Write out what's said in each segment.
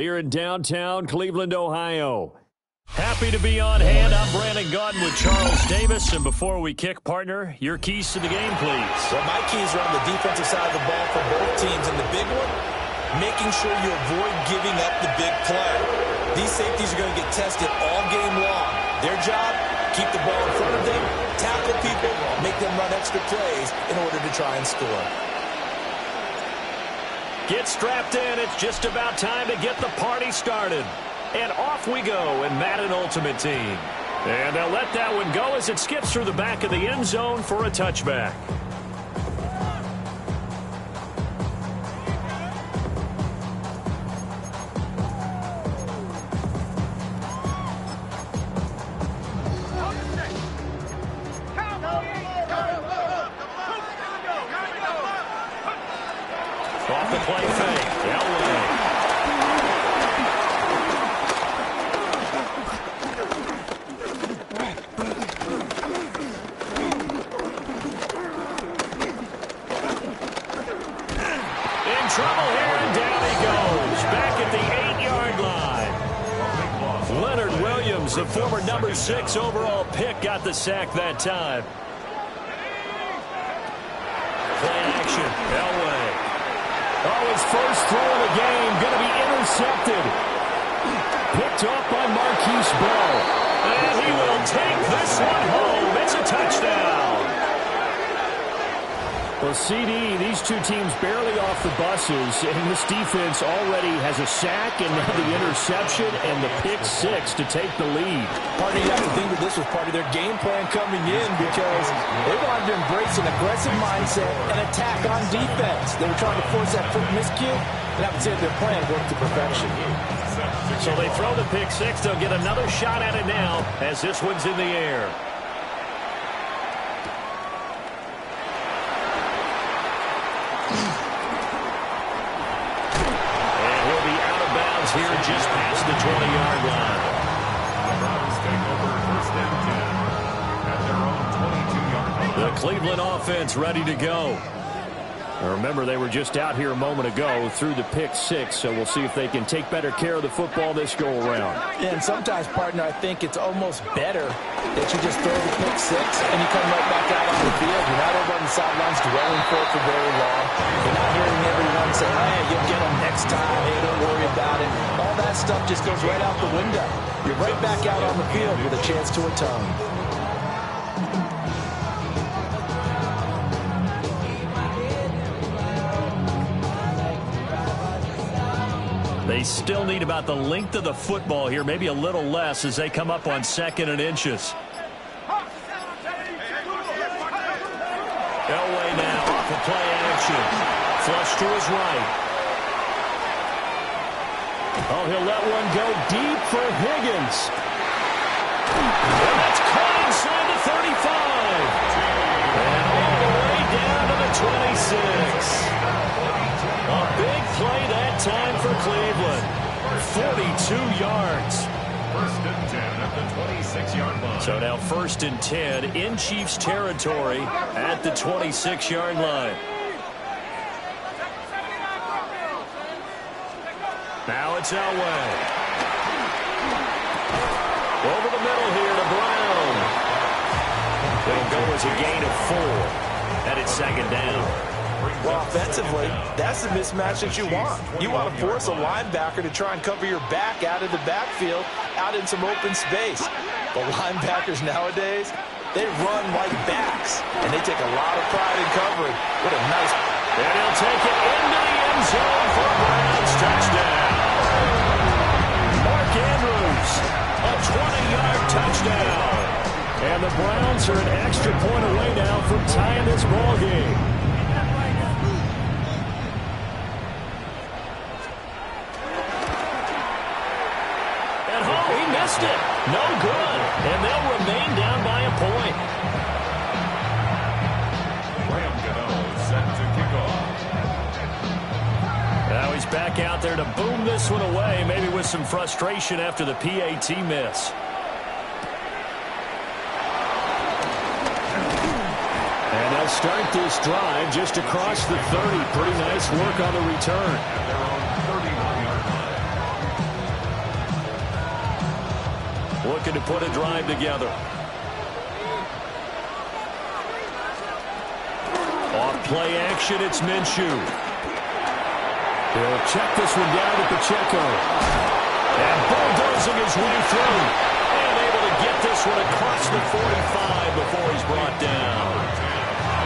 Here in downtown Cleveland, Ohio. Happy to be on hand. I'm Brandon Gaudin with Charles Davis. And before we kick, partner, your keys to the game, please. Well, my keys are on the defensive side of the ball for both teams. And the big one, making sure you avoid giving up the big play. These safeties are going to get tested all game long. Their job, keep the ball in front of them, tackle people, make them run extra plays in order to try and score. Get strapped in. It's just about time to get the party started. And off we go in Madden Ultimate Team. And they'll let that one go as it skips through the back of the end zone for a touchback. Off the play fake. Elway. Trouble here, and down he goes. Back at the 8-yard line. Leonard Williams, the former number 6 overall pick, got the sack that time. Play action. Elway. Oh, his first throw of the game going to be intercepted. Picked off by Marquise Bell. And he will take this one home. It's a touchdown. Well, CD, these two teams barely off the buses, and this defense already has a sack and now the interception and the pick 6 to take the lead. Partner, you have to think that this was part of their game plan coming in because they wanted to embrace an aggressive mindset and attack on defense. They were trying to force that quick miscue, and I would say their plan worked to perfection. So they throw the pick 6. They'll get another shot at it now as this one's in the air. Here just past the 20-yard line. The Browns take over first and 10 at their own 22-yard line. The Cleveland offense ready to go. Now remember, they were just out here a moment ago through the pick 6, so we'll see if they can take better care of the football this go-around. And sometimes, partner, I think it's almost better that you just throw the pick 6 and you come right back out on the field. You're not over on the sidelines dwelling for very long. You're not hearing everyone say, hey, you'll get them next time. Hey, don't worry about it. All that stuff just goes right out the window. You're right back out on the field with a chance to atone. They still need about the length of the football here, maybe a little less as they come up on 2nd and inches. Elway now off of play action. Flush to his right. Oh, he'll let one go deep for Higgins. And that's caught inside the 35. And all the way down to the 26. A big play that time for Cleveland. 42 yards. First and 10 at the 26-yard line. So now 1st and 10 in Chiefs territory at the 26-yard line. Now it's Elway. Over the middle here to Brown. They'll go as a gain of 4. And it's 2nd down. Well, offensively, that's the mismatch that you want. You want to force a linebacker to try and cover your back out of the backfield, out in some open space. The linebackers nowadays, they run like backs, and they take a lot of pride in covering. What a nice... And he'll take it into the end zone for Brown's touchdown. Mark Andrews, a 20-yard touchdown. And the Browns are an extra point away now from tying this ball game. He missed it. No good. And they'll remain down by a point. Graham Gano set to kick off. Now he's back out there to boom this one away, maybe with some frustration after the PAT miss. And they'll start this drive just across the 30. Pretty nice work on the return. At their own 31-yard line. looking to put a drive together. Off play action, it's Minshew. He'll check this one down to Pacheco. And bulldozing his way through. And able to get this one across the 45 before he's brought down.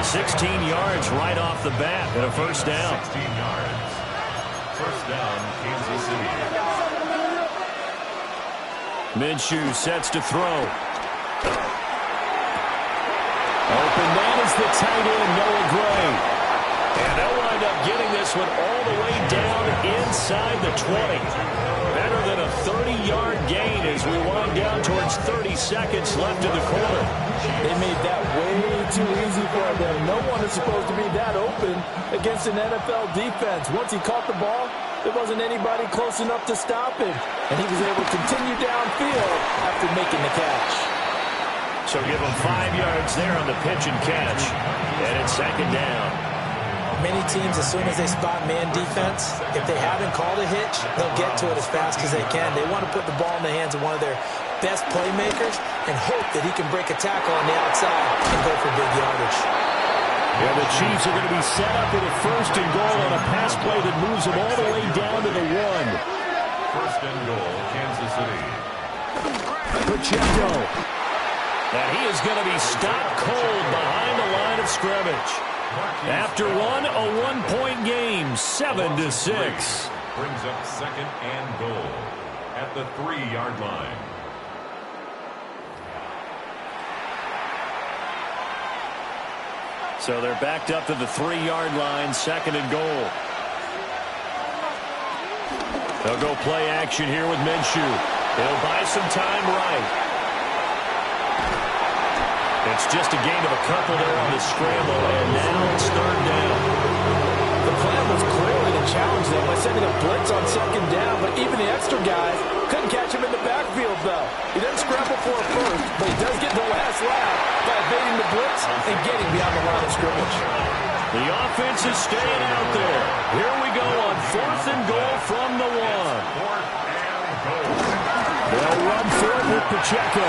16 yards right off the bat and a first down. 16 yards. First down, Kansas City. Minshew sets to throw. Open man is the tight end, Noah Gray. And they'll wind up getting this one all the way down inside the 20. Better than a 30-yard gain as we wind down towards 30 seconds left in the quarter. They made that way too easy for them. No one is supposed to be that open against an NFL defense. Once he caught the ball, there wasn't anybody close enough to stop him. And he was able to continue downfield after making the catch. So give him 5 yards there on the pitch and catch. And it's second down. Many teams, as soon as they spot man defense, if they haven't called a hitch, they'll get to it as fast as they can. They want to put the ball in the hands of one of their best playmakers and hope that he can break a tackle on the outside and go for big yardage. Yeah, the Chiefs are going to be set up with a first and goal on a pass play that moves them all the way down to the 1. First and goal, Kansas City. Pacheco. And he is going to be stopped cold behind the line of scrimmage. After one, a one-point game, 7-6. Brings up second and goal at the 3-yard line. So they're backed up to the 3-yard line, second and goal. They'll go play action here with Minshew. He'll buy some time right. It's just a gain of a couple there on the scramble, and now it's third down. The plan was clearly to challenge them by sending a blitz on second down, but even the extra guys couldn't catch him in the backfield, though. He doesn't scramble for a first, but he does get the last laugh by evading the blitz and getting beyond the line of scrimmage. The offense is staying out there. Here we go on fourth and goal from the 1. They'll run for it with Pacheco.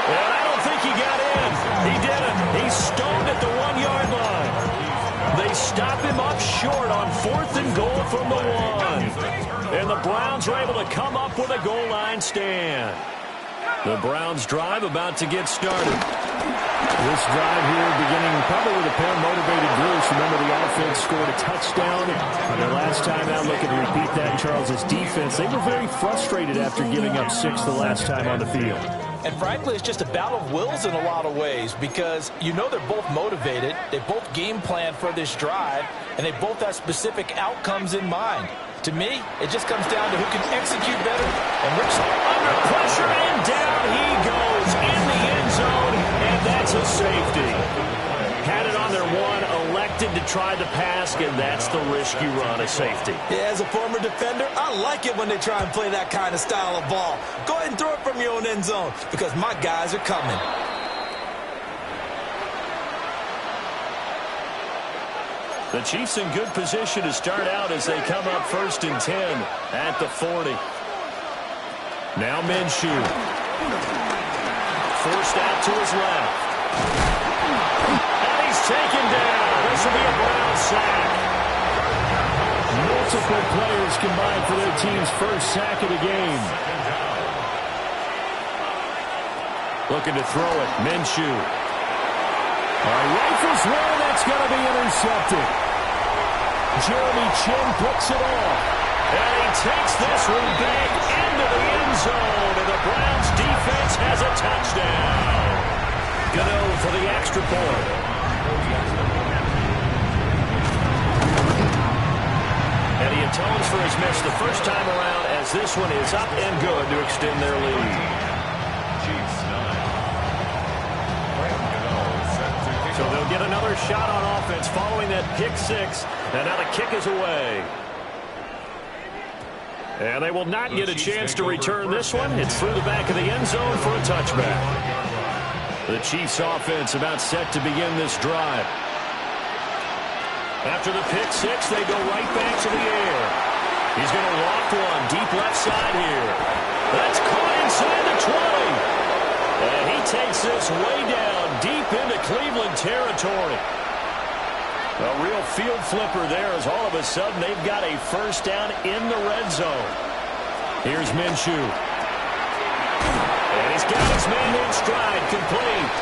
And I don't think he got in. He didn't. He's stoned at the 1-yard line. They stop him up short on fourth and goal from the 1. And the Browns are able to come up with a goal line stand. The Browns drive about to get started. This drive here beginning probably with a pair of motivated Bruce. Remember, the offense scored a touchdown on their last time out. Looking to repeat that, Charles' defense. They were very frustrated after giving up 6 the last time on the field. And frankly, it's just a battle of wills in a lot of ways because you know they're both motivated, they both game plan for this drive, and they both have specific outcomes in mind. To me, it just comes down to who can execute better. And Rich, under pressure, and down he goes in the end zone, and that's a safety. Had it on their 1, elected to try the pass, and that's the risk you run, a safety. Yeah, as a former defender, I like it when they try and play that kind of style of ball. Go ahead and throw it from your own end zone because my guys are coming. The Chiefs in good position to start out as they come up first and 10 at the 40. Now Minshew. Forced out to his left. And he's taken down. This will be a Brown sack. Multiple players combined for their team's first sack of the game. Looking to throw it. Minshew. Rifles one, that's going to be intercepted. Jeremy Chin picks it off. And he takes this one back into the end zone. And the Browns defense has a touchdown. Gano for the extra point. And he atones for his miss the first time around as this one is up and good to extend their lead. Chiefs 9. So they'll get another shot on offense following that pick 6. And now the kick is away. And they will not get a chance to return this one. It's through the back of the end zone for a touchback. The Chiefs offense about set to begin this drive. After the pick 6, they go right back to the air. He's going to loft one deep left side here. That's caught inside the 20. takes this way down deep into Cleveland territory. A real field flipper there as all of a sudden they've got a first down in the red zone. Here's Minshew. And he's got his man in stride, complete.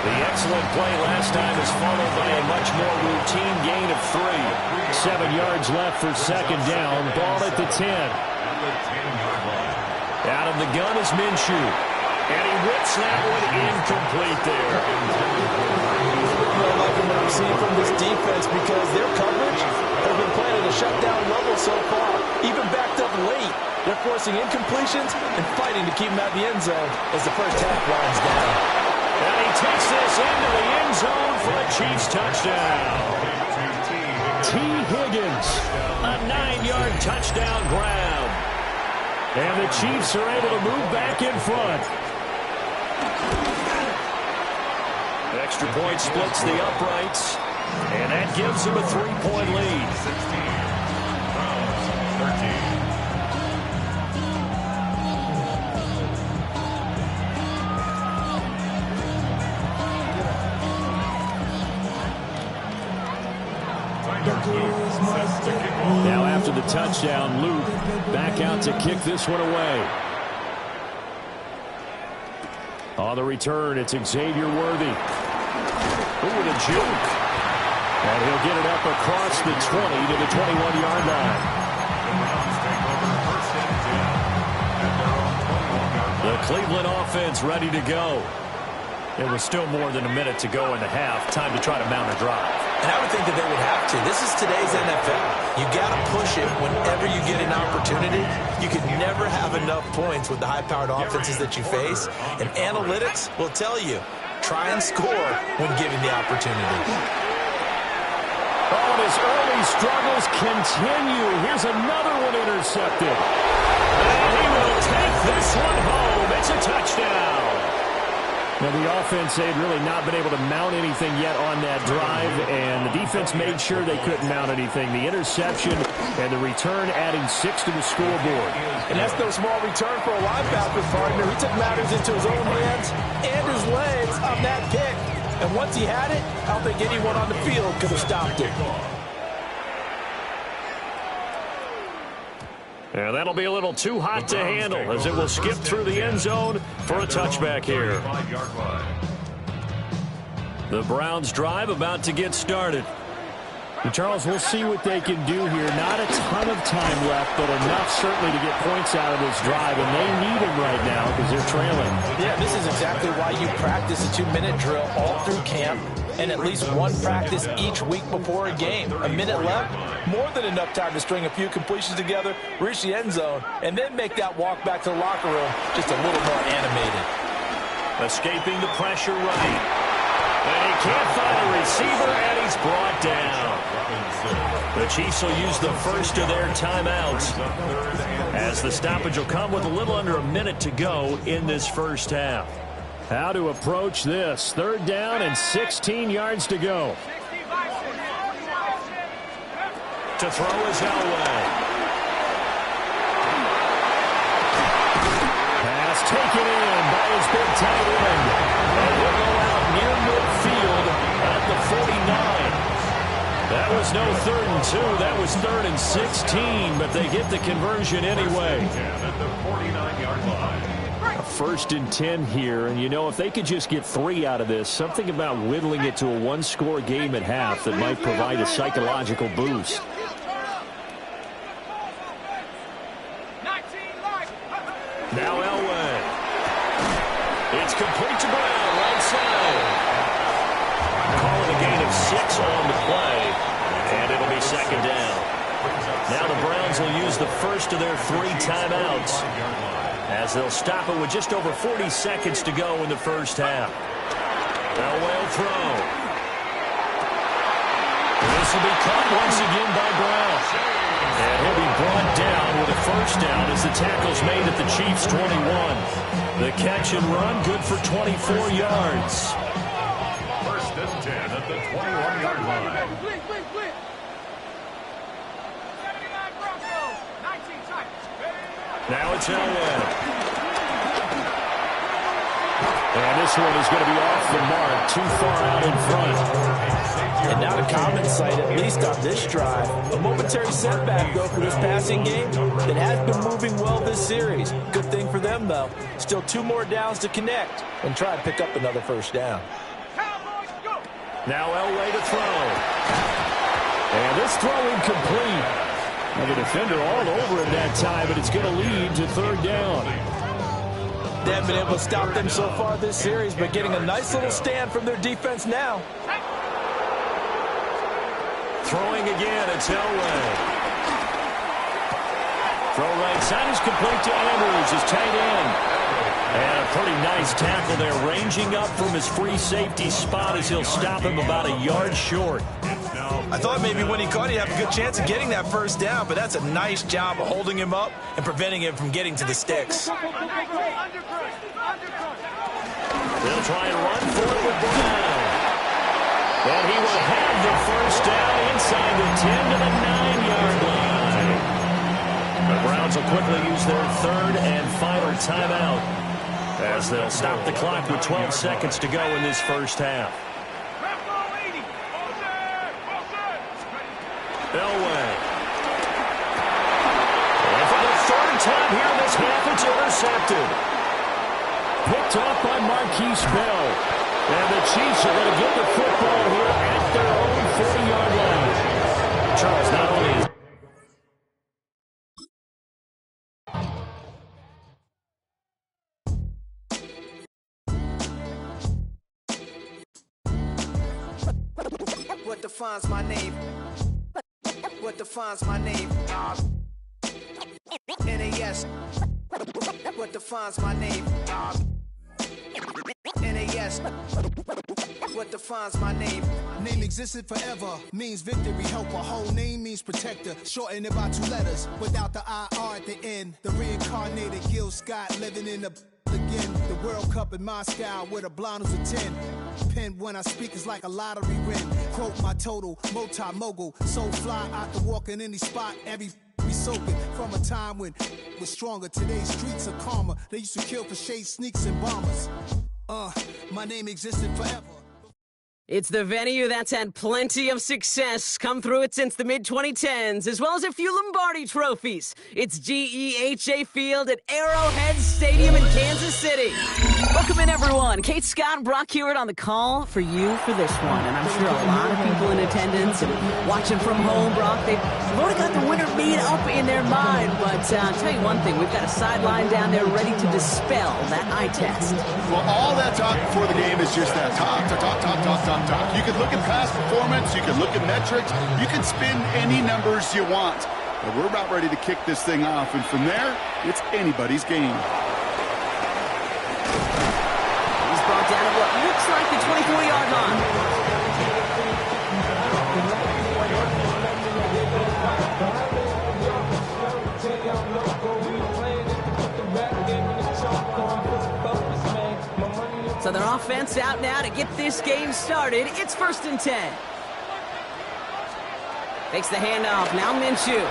The excellent play last time is followed by a much more routine gain of 3. 7 yards left for second down. Ball at the 10. Out of the gun is Minshew. And he whips that one incomplete there. I like what I'm seeing from this defense because their coverage has been playing at a shutdown level so far. Even backed up late, they're forcing incompletions and fighting to keep them out of the end zone as the first half winds down. And he takes this into the end zone for a Chiefs touchdown. T. Higgins, a 9-yard touchdown grab. And the Chiefs are able to move back in front. Extra point splits the uprights, and that gives them a 3-point lead. 13. Now after the touchdown, Luke back out to kick this one away. On the return, it's Xavier Worthy. Ooh, with a juke. And he'll get it up across the 20 to the 21-yard line. The Cleveland offense ready to go. There was still more than a minute to go in the half. Time to try to mount a drive. And I would think that they would have to. This is today's NFL. You got to push it whenever you get an opportunity. You can never have enough points with the high-powered offenses that you face. And analytics will tell you, try and score when given the opportunity. Oh, and his early struggles continue. Here's another one intercepted. And he will take this one home. It's a touchdown. Now, the offense, they'd really not been able to mount anything yet on that drive, and the defense made sure they couldn't mount anything. The interception and the return adding 6 to the scoreboard. And that's no small return for a linebacker partner. He took matters into his own hands and his legs on that kick. And once he had it, I don't think anyone on the field could have stopped it. And that'll be a little too hot to handle as it will skip through the end zone for a touchback here. The Browns drive about to get started. And Charles, we'll see what they can do here. Not a ton of time left, but enough certainly to get points out of this drive. And they need them right now because they're trailing. Yeah, this is exactly why you practice a 2-minute drill all through camp and at least one practice each week before a game. A minute left, more than enough time to string a few completions together, reach the end zone, and then make that walk back to the locker room just a little more animated. Escaping the pressure right. And he can't find a receiver, and he's brought down. The Chiefs will use the first of their timeouts as the stoppage will come with a little under a minute to go in this first half. How to approach this. 3rd down and 16 yards to go. To throw is Elway. Pass taken in by his big tight end. And he'll go out near midfield at the 49. That was no 3rd and 2. That was 3rd and 16, but they get the conversion anyway. At the 49-yard line. A 1st and 10 here, and you know, if they could just get 3 out of this, something about whittling it to a 1-score game at half that might provide a psychological boost. Now Elway. It's complete to Brown, right side. Calling a gain of 6 on the play, and it'll be 2nd down. Now the Browns will use the first of their 3 timeouts as they'll stop it with just over 40 seconds to go in the first half. Elway will throw. This will be caught once again by Brown. And he'll be brought down with a first down as the tackle's made at the Chiefs' 21. The catch and run good for 24 yards. 1st and 10 at the 21-yard line. Now it's Elway. And this one is going to be off the mark, too far out in front. And not a common sight, at least on this drive. A momentary setback, though, for this passing game that has been moving well this series. Good thing for them, though. Still 2 more downs to connect and try and pick up another first down. Now Elway to throw. And this throw incomplete. Now the defender all over him that time, but it's going to lead to 3rd down. They haven't been able to stop them so far this series, but getting a nice little stand from their defense now. Throwing again, it's Elway. Throw right side is complete to Andrews, his tight end. And a pretty nice tackle there, ranging up from his free safety spot as he'll stop him about a yard short. I thought maybe when he caught, he'd have a good chance of getting that first down, but that's a nice job of holding him up and preventing him from getting to the sticks. They'll try and run for it with Brown. And he will have the first down inside the 10 to the 9-yard line. The Browns will quickly use their 3rd and final timeout as they'll stop the clock with 12 seconds to go in this first half. Elway. And for the 3rd time here in this half, it's intercepted. Picked off by Marquise Bell. And the Chiefs are going to get the football here at their own 40-yard line. Charles, not only is what defines my name? What defines my name? NAS. What defines my name? NAS. What defines my name? Name existed forever, means victory, helper. Whole name means protector, shortened it by 2 letters, without the IR at the end. The reincarnated Gil Scott, living in the again. The World Cup in Moscow, where the blind was a 10. Pen when I speak is like a lottery win. Quote my total, multi-mogul, so fly I can walk in any spot, every be soaking from a time when was stronger. Today's streets are calmer. They used to kill for shade sneaks and bombers. My name existed forever. It's the venue that's had plenty of success come through it since the mid-2010s, as well as a few Lombardi trophies. It's GEHA Field at Arrowhead Stadium in Kansas City. Welcome in, everyone. Kate Scott and Brock Hewitt on the call for you for this one. And I'm sure a lot of people in attendance and watching from home, Brock, they've already got the winner made up in their mind. But I'll tell you one thing, we've got a sideline down there ready to dispel that eye test. Well, all that talk before the game is just that talk. You can look at past performance, you can look at metrics, you can spin any numbers you want. But we're about ready to kick this thing off, and from there, it's anybody's game. He's brought down at what looks like the 24-yard line. So their offense out now to get this game started. It's 1st and 10. Takes the handoff. Now Minshew.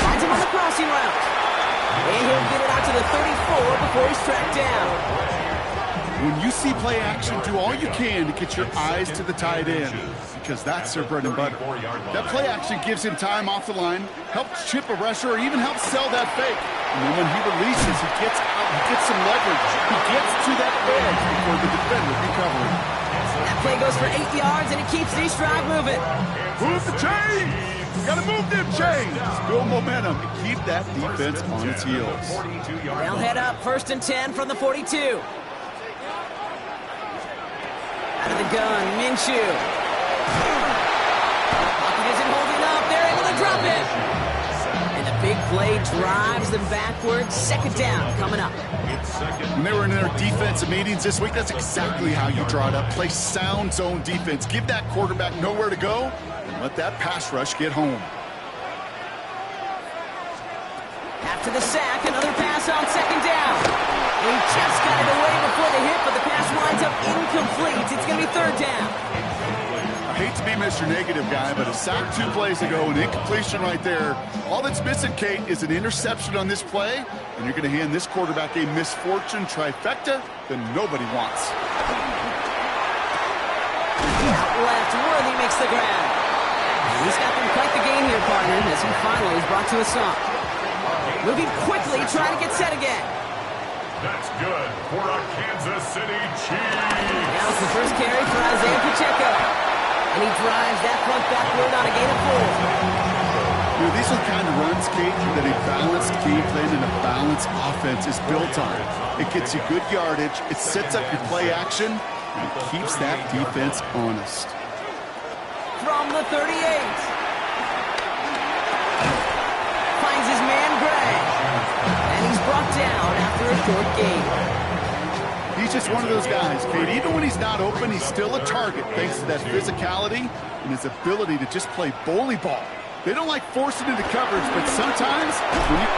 Finds him on the crossing route. And he'll get it out to the 34 before he's tracked down. When you see play action, do all you can to get your eyes to the tight end, because that's their bread and butter. That play action gives him time off the line, helps chip a rusher, or even helps sell that fake. And then when he releases, he gets out, he gets some leverage. He gets to that edge before the defender can cover him. That play goes for 8 yards, and it keeps these drive moving. Move the chains! Gotta move them chains! Build momentum and keep that defense on its heels. They'll head up 1st and 10 from the 42. Out of the gun, Minshew. Pocket isn't holding up. They're able to drop it. And the big play drives them backwards. 2nd down coming up. When they were in their defensive meetings this week, that's exactly how you draw it up. Play sound zone defense. Give that quarterback nowhere to go and let that pass rush get home. After the sack, another pass on 2nd down. He just got it away before the hit, but the pass winds up incomplete. It's going to be 3rd down. hate to be Mr. Negative guy, but a sack 2 plays ago, an incompletion right there. All that's missing, Kate, is an interception on this play, and you're going to hand this quarterback a misfortune trifecta that nobody wants. Out left, Worthy makes the grab. And he's got them quite the game here, partner, as he finally is brought to a stop. Moving quickly, trying to get set again. That's good for a Kansas City Chiefs. Now it's the first carry for Isaiah Pacheco. And he drives that front backward on a gain of 4. You know, these are the kind of runs, Kate, that a balanced game plan and a balanced offense is built on. It gets you good yardage, it sets up your play action, and it keeps that defense honest. From the 38. Finds his man, Gray. And he's brought down after a short gain. He's just one of those guys, Kate. Even when he's not open, he's still a target thanks to that physicality and his ability to just play bully ball. They don't like forcing into coverage, but sometimes when you